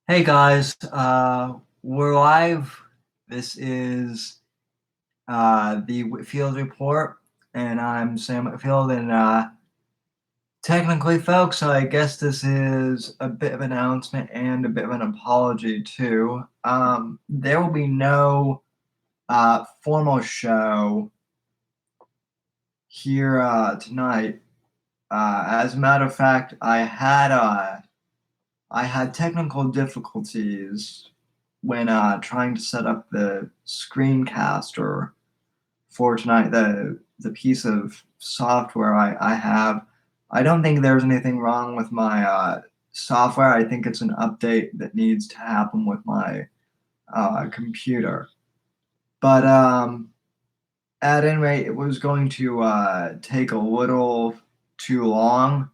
Hey guys, we're live. This is the Whitfield report, and I'm Sam Whitfield. And technically, folks, I guess this is a bit of an announcement and a bit of an apology too. There will be no formal show here tonight. As a matter of fact, I had technical difficulties when trying to set up the screencaster for tonight, the piece of software I have. I don't think there's anything wrong with my software. I think it's an update that needs to happen with my computer. But at any rate, it was going to take a little too long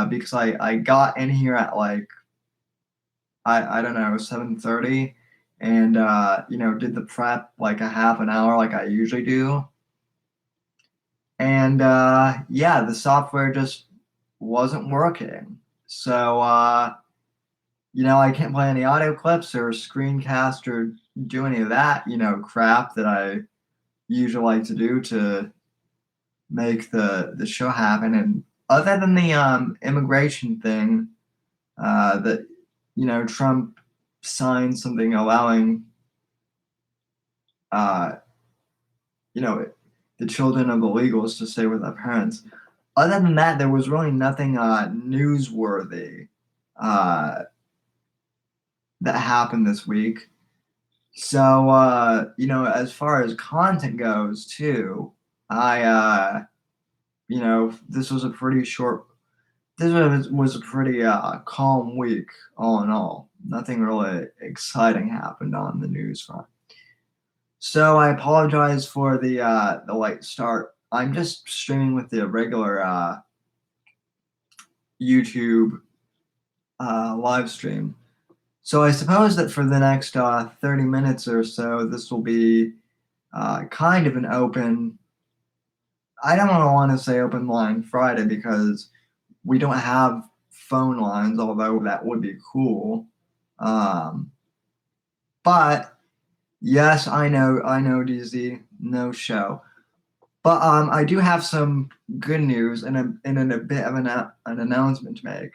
because I got in here at like I don't know, 7:30, and did the prep like a half an hour like I usually do. And yeah, the software just wasn't working. So I can't play any audio clips or screencast or do any of that, crap that I usually like to do to make the show happen. And other than the immigration thing, that Trump signed something allowing uh, you know the children of illegals to stay with their parents. Other than that, there was really nothing newsworthy uh, that happened this week. So as far as content goes, too, I this was a pretty short. This was a pretty calm week, all in all. Nothing really exciting happened on the news front. So I apologize for the late start. I'm just streaming with the regular YouTube live stream. So I suppose that for the next 30 minutes or so, this will be kind of an open. I don't want to say open line Friday because we don't have phone lines, although that would be cool. Um, but yes, I know, DZ, no show. But I do have some good news and a bit of an announcement to make.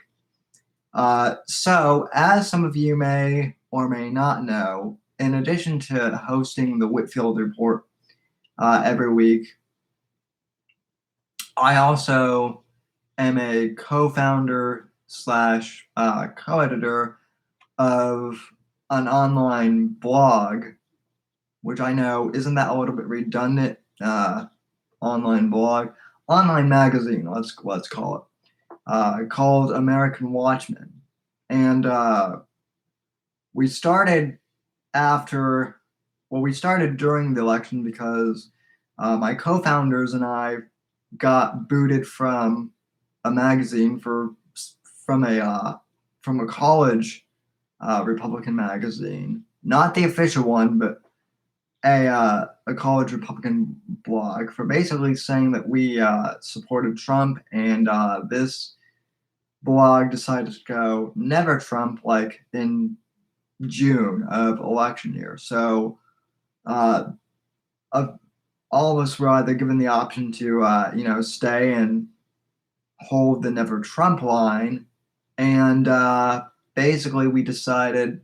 So, as some of you may or may not know, in addition to hosting the Whitfield Report every week, I also am a co-founder slash co-editor of an online blog, which I know isn't that a little bit redundant. Online blog, online magazine. Let's call it called American Watchmen, and we started after. Well, we started during the election because my co-founders and I got booted from a magazine from a from a college Republican magazine, not the official one, but a college Republican blog for basically saying that we supported Trump, and this blog decided to go never Trump like in June of election year. So uh, of all of us were either given the option to stay and hold the never Trump line, and basically we decided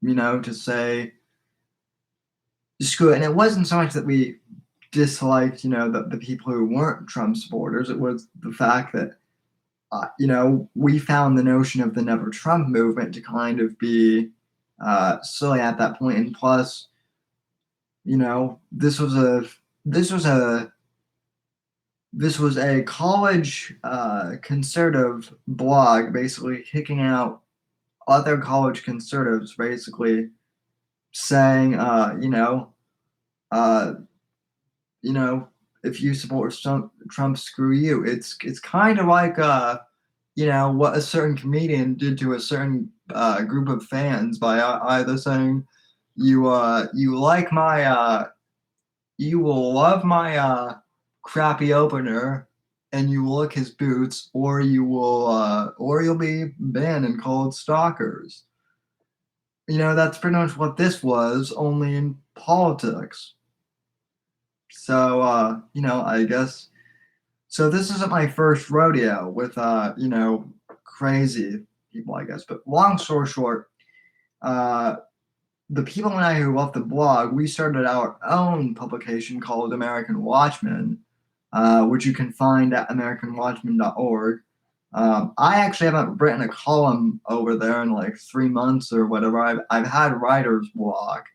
to say screw it. And it wasn't so much that we disliked, the people who weren't Trump supporters. It was the fact that, we found the notion of the Never Trump movement to kind of be silly at that point. And plus, this was a this was a college conservative blog, basically kicking out other college conservatives, basically saying, uh, if you support Trump, screw you. It's kind of like what a certain comedian did to a certain group of fans by either saying you like my you will love my crappy opener and you will lick his boots, or you'll be banned and called stalkers. That's pretty much what this was, only in politics. So, I guess so. This isn't my first rodeo with, crazy people, I guess. But long story short, uh, the people and I who left the blog, we started our own publication called American Watchmen, which you can find at AmericanWatchmen.org. I actually haven't written a column over there in like 3 months or whatever. I've had writer's block.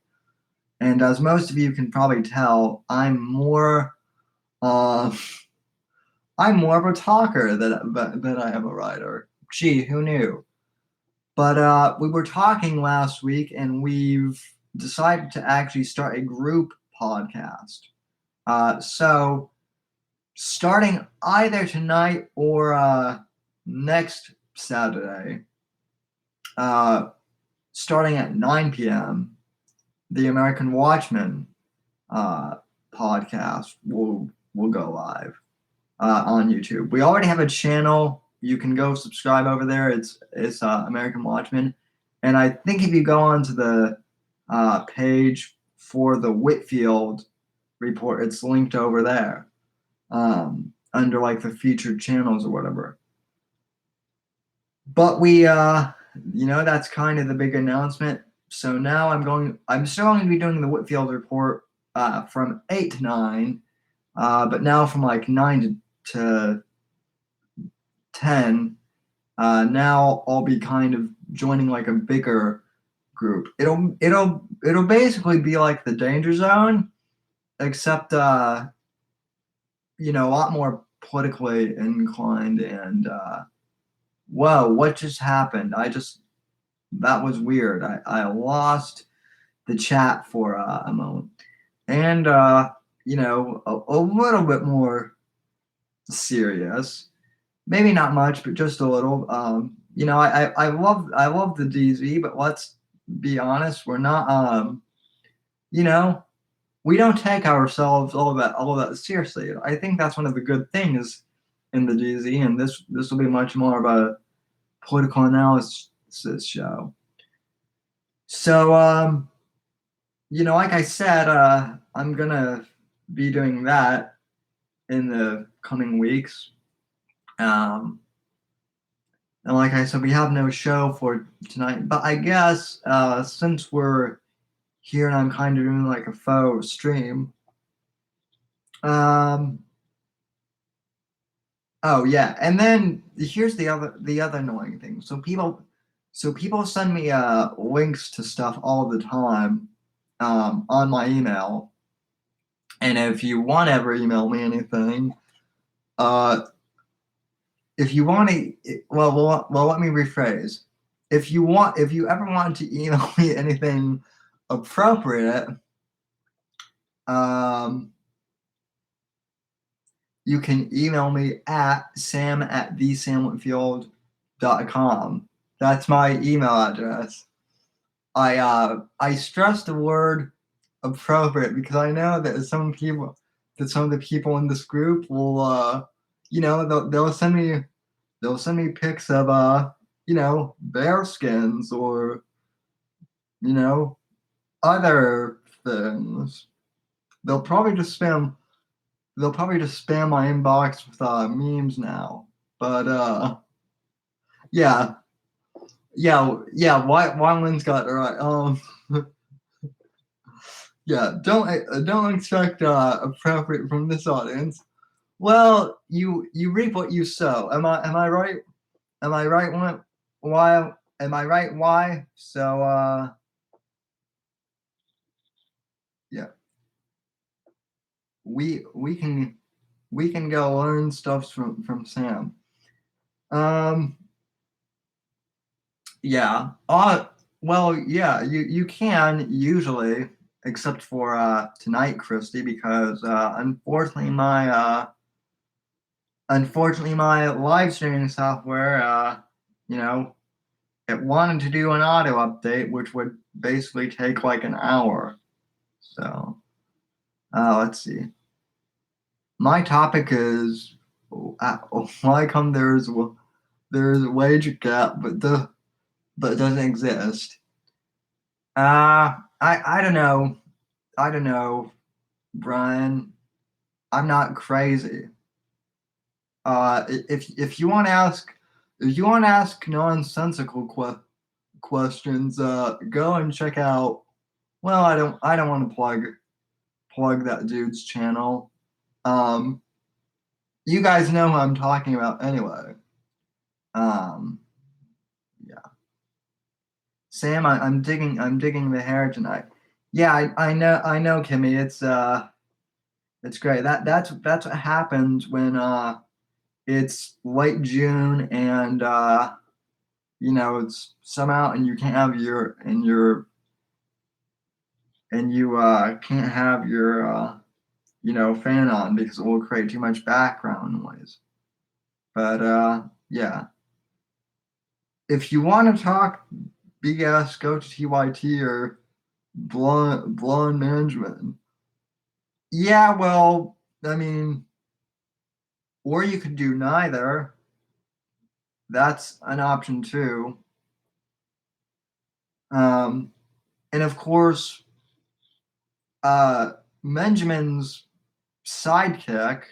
And as most of you can probably tell, uh, I'm more of a talker than I am a writer. Gee, who knew? But we were talking last week, and we've decided to actually start a group podcast. So starting either tonight or next Saturday, uh, starting at 9 p.m., the American Watchmen uh, podcast will go live on YouTube. We already have a channel. You can go subscribe over there. It's American Watchmen, and I think if you go onto the page for the Whitfield report, it's linked over there under like the featured channels or whatever. But that's kind of the big announcement. So now I'm still going to be doing the Whitfield report from 8 to 9, but now from like 9 to 10, now I'll be kind of joining like a bigger group. It'll basically be like the Danger Zone, except a lot more politically inclined. And whoa, what just happened? That was weird. I lost the chat for a moment, and a little bit more serious. Maybe not much, but just a little. I love the DZ, but let's be honest, we're not. You know, we don't take ourselves all that seriously. I think that's one of the good things in the DZ, and this will be much more of a political analysis show. So, like I said, I'm gonna be doing that in the coming weeks. And like I said, we have no show for tonight. But I guess since we're here and I'm kind of doing like a faux stream. Um, oh yeah, and then here's the other annoying thing. So people send me links to stuff all the time on my email. And if you want to ever email me anything, uh, if you want to, well, let me rephrase. If you ever want to email me anything appropriate, um, you can email me at sam@thesamwhitfield.com. That's my email address. I stress the word appropriate because I know that some of the people in this group will they'll send me pics of bear skins or you know other things. They'll probably just spam my inbox with memes now. But yeah, yeah. Wyland's got it right. Yeah. Don't expect appropriate from this audience. Well, you reap what you sow. Am I right? Am I right? Why? Am I right? Why? So yeah, we can go learn stuff from Sam. Um, yeah. Well, yeah. You can usually, except for tonight, Christy, because unfortunately my live streaming software, you know, it wanted to do an auto update, which would basically take like an hour. So let's see. My topic is why come there's a wage gap, but it doesn't exist. I don't know. I don't know, Brian. I'm not crazy. If you want to ask if you want to ask nonsensical questions, go and check out. Well, I don't want to plug that dude's channel. Um, you guys know who I'm talking about anyway. Um, yeah, Sam, I'm digging the hair tonight. Yeah, I know, Kimmy. It's great. That's what happens when it's late June and it's some out and you can't have you can't have your fan on because it will create too much background noise. But yeah, if you want to talk BS, go to TYT or Blonde Management. Yeah, well, I mean, or you could do neither. That's an option too. Um, and of course, uh, Benjamin's sidekick,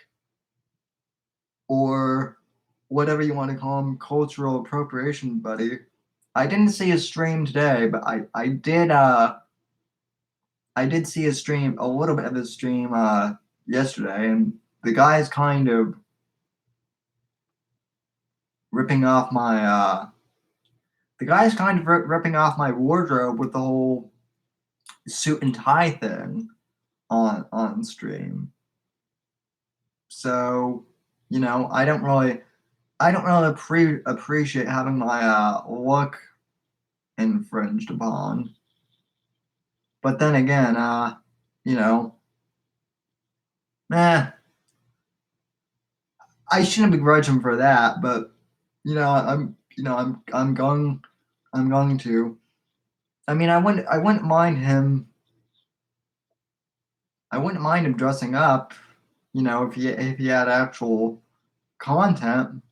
or whatever you want to call him, cultural appropriation buddy. I didn't see his stream today, but I did see his stream, a little bit of his stream yesterday, and the guy's kind of ripping off my ripping off my wardrobe with the whole suit and tie thing on stream. So, I don't really appreciate having my look infringed upon. But then again, you know, eh, I shouldn't begrudge him for that. But I'm going to. I mean, I wouldn't mind him dressing up. If he had actual content.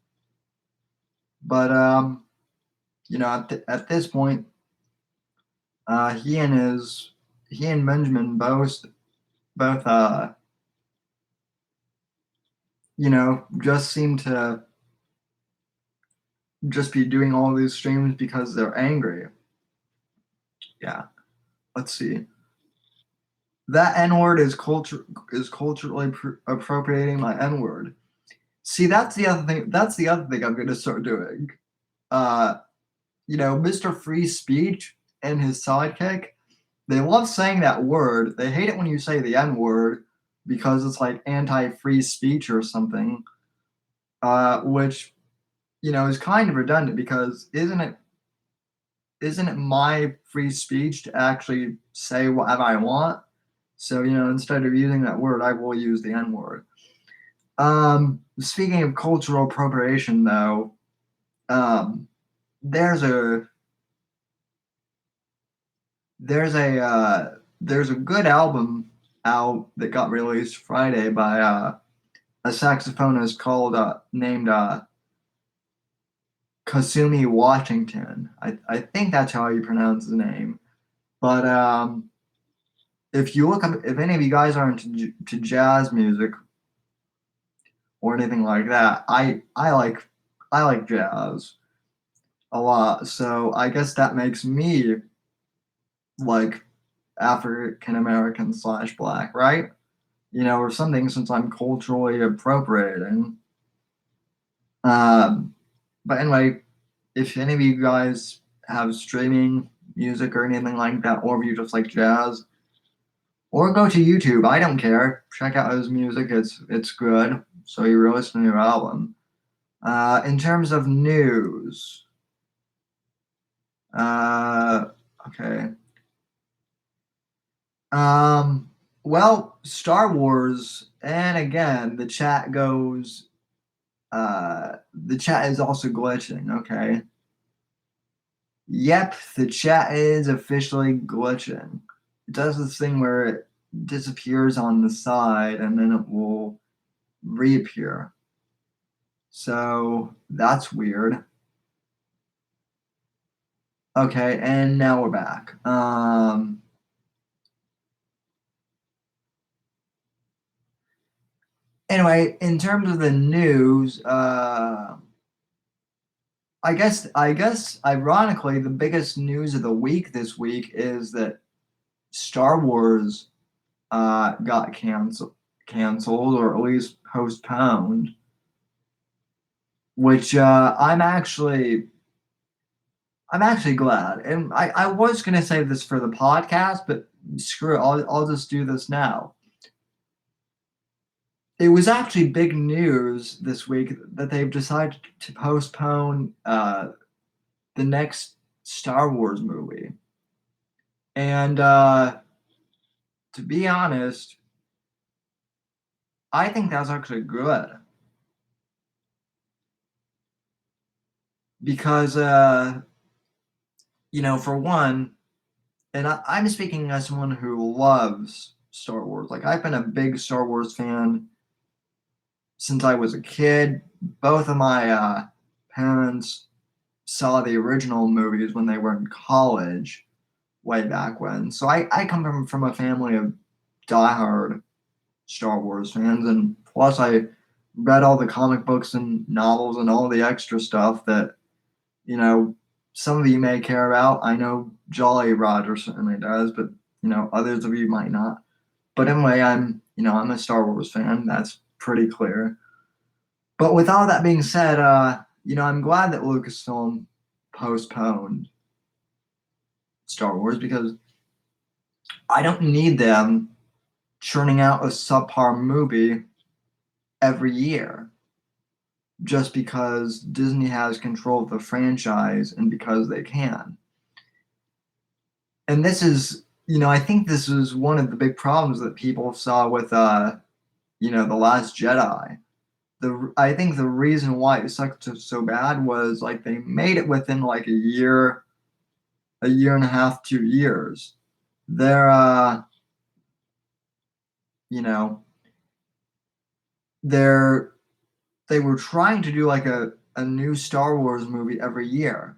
But at this point, uh, he and his he and Benjamin both just seem to just be doing all these streams because they're angry. Yeah. Let's see. That N word is culturally appropriating my N word. See, that's the other thing. That's the other thing I'm going to start doing. Uh, Mr. Free Speech and his sidekick. They love saying that word. They hate it when you say the N word because it's like anti-free speech or something. Which is kind of redundant because isn't it my free speech to actually say whatever I want? So, instead of using that word, I will use the N word. Speaking of cultural appropriation, though, um, there's a there's a good album out that got released Friday by a saxophonist called named Kasumi Washington. I think that's how you pronounce his name. But if you look up, if any of you guys are into to jazz music or anything like that, I like jazz a lot. So I guess that makes me like African American slash black, right? Or something since I'm culturally appropriating. Um, but anyway, if any of you guys have streaming music or anything like that, or if you just like jazz, or go to YouTube. I don't care. Check out his music. It's good. So you released a new album. In terms of news, uh, okay. Well, Star Wars, and again, the chat is also glitching. Okay. Yep, the chat is officially glitching. It does this thing where it disappears on the side and then it will reappear. So that's weird. Okay, and now we're back. Anyway, in terms of the news, I guess ironically, the biggest news of the week this week is that Star Wars got canceled or at least postponed, which I'm actually glad. And I was gonna save this for the podcast, but screw it, I'll just do this now. It was actually big news this week that they've decided to postpone the next Star Wars movie. And to be honest, I think that's actually good because, for one, and I'm speaking as someone who loves Star Wars. Like, I've been a big Star Wars fan since I was a kid. Both of my parents saw the original movies when they were in college, way back when. So I come from a family of diehard Star Wars fans, and plus I read all the comic books and novels and all the extra stuff that you know some of you may care about. I know Jolly Roger certainly does, but others of you might not. But anyway, I'm a Star Wars fan. That's pretty clear. But with all that being said, I'm glad that Lucasfilm postponed Star Wars because I don't need them churning out a subpar movie every year just because Disney has control of the franchise and because they can. And this is, I think this is one of the big problems that people saw with, The Last Jedi. I think the reason why it sucked so bad was like they made it within like a year and a half, 2 years. They're, you know, they're they were trying to do like a new Star Wars movie every year.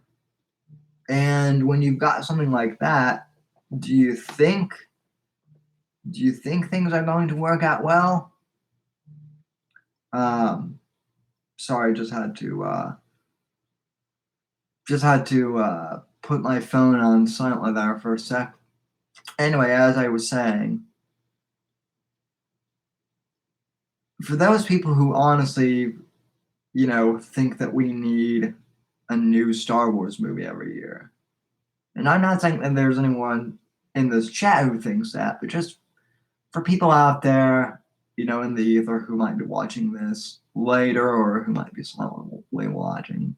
And when you've got something like that, do you think do you think things are going to work out well? Um, Sorry, just had to put my phone on silent there for a sec. Anyway, as I was saying, for those people who honestly, think that we need a new Star Wars movie every year, and I'm not saying that there's anyone in this chat who thinks that, but just for people out there, in the ether who might be watching this later or who might be silently watching,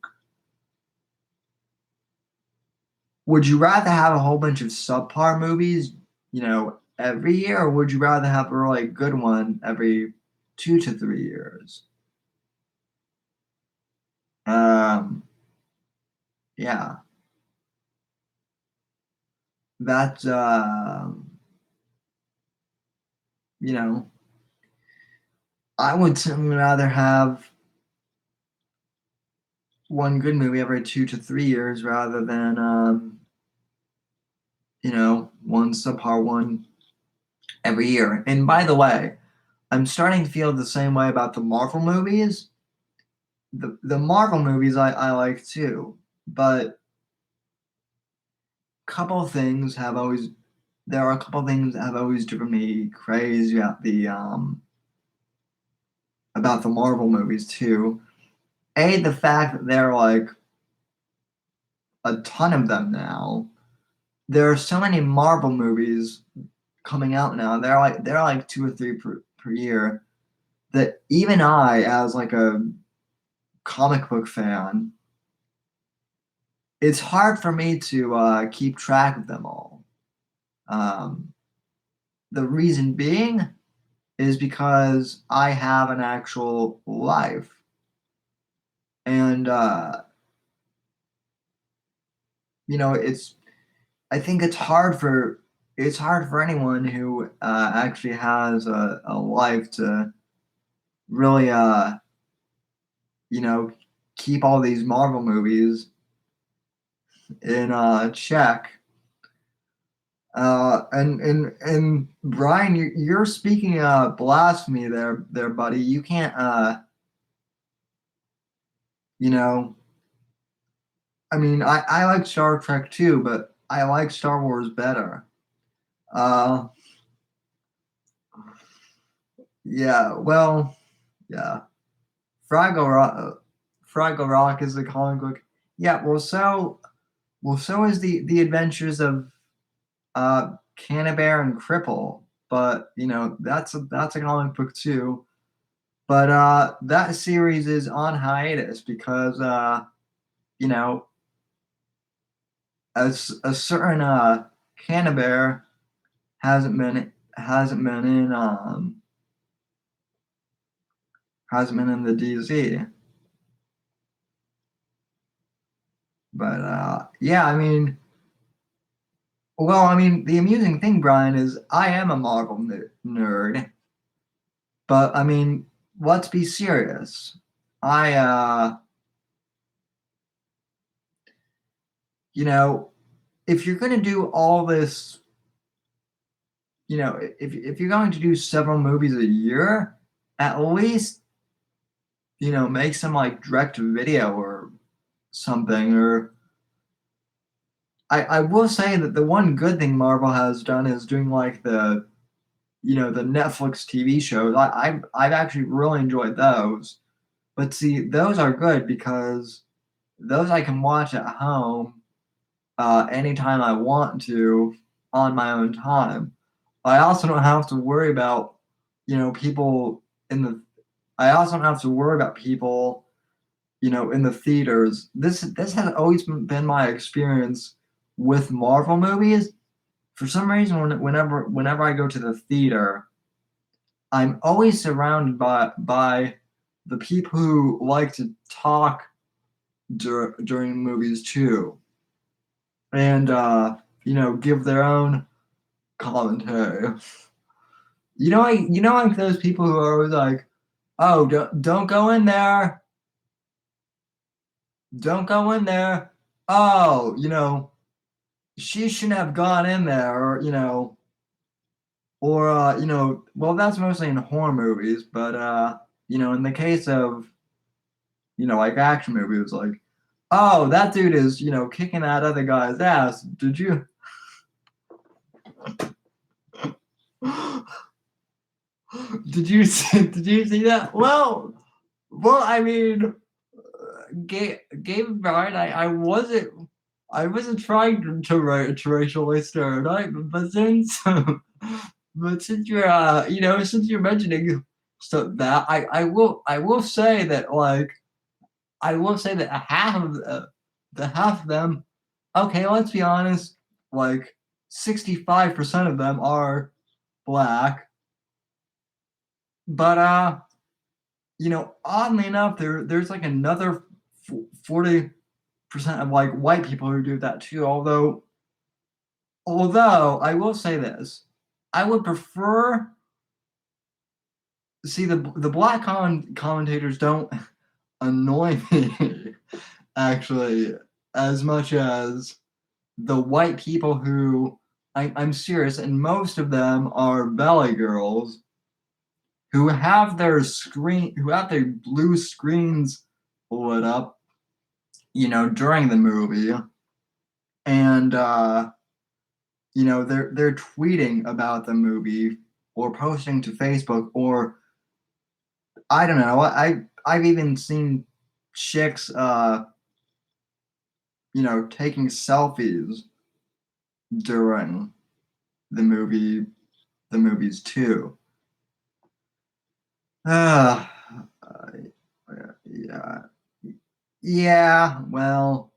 would you rather have a whole bunch of subpar movies, every year, or would you rather have a really good one every 2 to 3 years? Um, yeah, that's you know, I would certainly rather have one good movie every 2 to 3 years rather than one subpar one every year. And by the way, I'm starting to feel the same way about the Marvel movies. The Marvel movies I like too, but couple things have always there are a couple things that have always driven me crazy about the Marvel movies too. The fact that there are like a ton of them now. There are so many Marvel movies coming out now. They're like two or three per year that even I, as like a comic book fan, it's hard for me to keep track of them all. Um, the reason being is because I have an actual life, and it's. I think it's hard for anyone who actually has a life to really you know keep all these Marvel movies in check. And Brian, you're speaking blasphemy there, buddy. You can't you know, I mean, I like Star Trek too, but I like Star Wars better. Uh, yeah, well, yeah. Fraggle Rock, Fraggle Rock is a comic book. Yeah, so is the Adventures of Canterbury and Cripple, but that's a comic book too. But that series is on hiatus because you know a certain Canterbury hasn't been in the DZ. But yeah, the amusing thing, Brian, is I am a Marvel nerd, but let's be serious. I you know, if you're going to do all this, if you're going to do several movies a year, at least make some like direct to video or something. Or I will say that the one good thing Marvel has done is doing like the Netflix TV shows. I've actually really enjoyed those. But see, those are good because those I can watch at home anytime I want to on my own time. I also don't have to worry about people in the. I also don't have to worry about people in the theaters. This has always been my experience with Marvel movies. For some reason, whenever I go to the theater, I'm always surrounded by the people who like to talk during movies too, and give their own commentary. Like those people who are always like, "Oh, don't go in there, don't go in there." Oh, she shouldn't have gone in there, well, that's mostly in horror movies, but in the case of like action movies, like, oh, that dude is kicking that other guy's ass. Did you? Did you see that? Well, Gabe Bryan, I wasn't trying to racially stereotype, but since you're mentioning stuff that I will say that like I will say that half of them, okay, let's be honest, like 65% of them are black, but oddly enough, there's like another 40% of like white people who do that too. Although I will say this, I would prefer see the black commentators don't annoy me actually as much as the white people who I'm serious, and most of them are belly girls who have their blue screens lit up, during the movie, and they're tweeting about the movie or posting to Facebook, or I don't know. I've even seen chicks taking selfies during the movie the movies too. Uh, yeah. Yeah, well,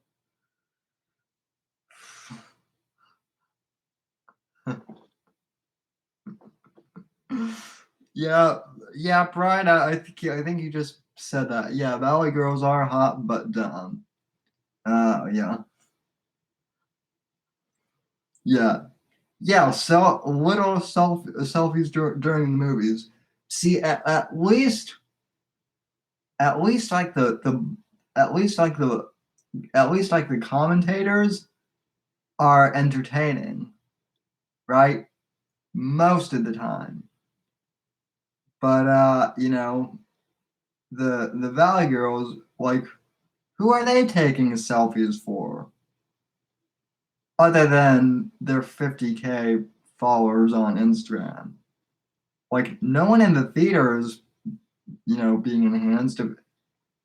yeah, yeah, Brian. I think you just said that. Yeah, Valley girls are hot but dumb. Yeah, yeah, yeah. So little selfies during the movies. See, at least like the at least like the commentators are entertaining, right? Most of the time. But the Valley Girls, like, who are they taking selfies for? Other than their 50K followers on Instagram. Like, no one in the theater is, being enhanced,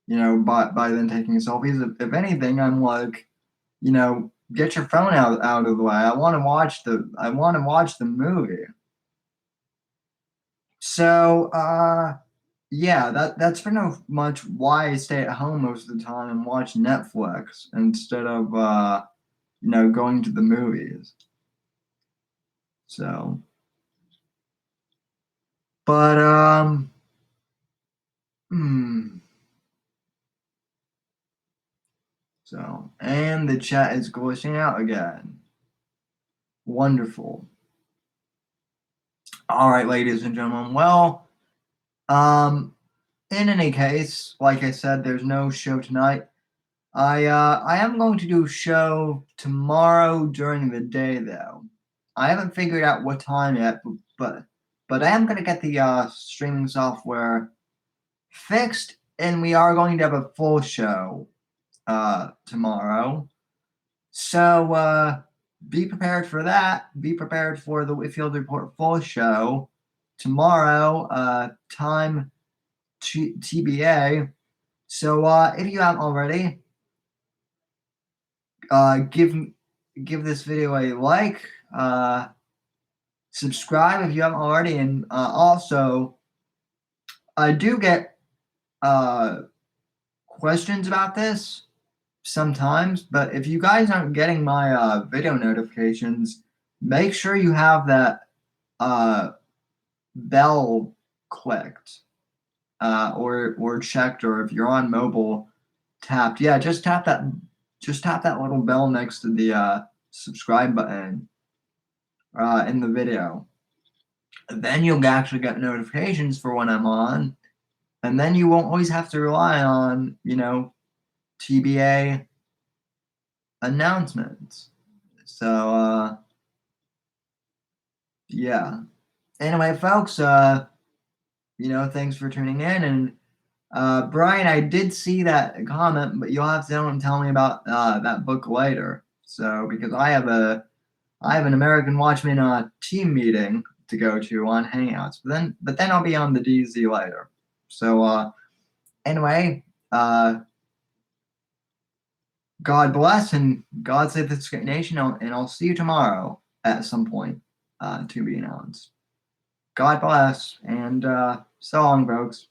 by them taking selfies. If anything, I'm like, get your phone out of the way. I want to watch the movie. So, yeah, that's pretty much why I stay at home most of the time and watch Netflix instead of going to the movies. So, but hmm. So, and the chat is glitching out again. Wonderful. All right, ladies and gentlemen. Well, um, in any case, like I said, there's no show tonight. I am going to do a show tomorrow during the day though. I haven't figured out what time yet, but I am going to get the streaming software fixed, and we are going to have a full show tomorrow. So be prepared for that. Be prepared for the Whitfield Report full show tomorrow. Time TBA. So if you haven't already, give this video a like. Subscribe if you haven't already, and also I do get uh, questions about this sometimes, but if you guys aren't getting my video notifications, make sure you have that uh, bell clicked or checked, or if you're on mobile, tapped. Yeah, just tap that little bell next to the subscribe button in the video. Then you'll actually get notifications for when I'm on, and then you won't always have to rely on TBA announcements. So yeah. Anyway, folks, thanks for tuning in. And Brian, I did see that comment, but you'll have to tell me about that book later. So because I have an American Watchmen team meeting to go to on Hangouts, but then I'll be on the DZ later. So anyway, God bless and God save this great nation, and I'll see you tomorrow at some point to be announced. God bless, and so long, folks.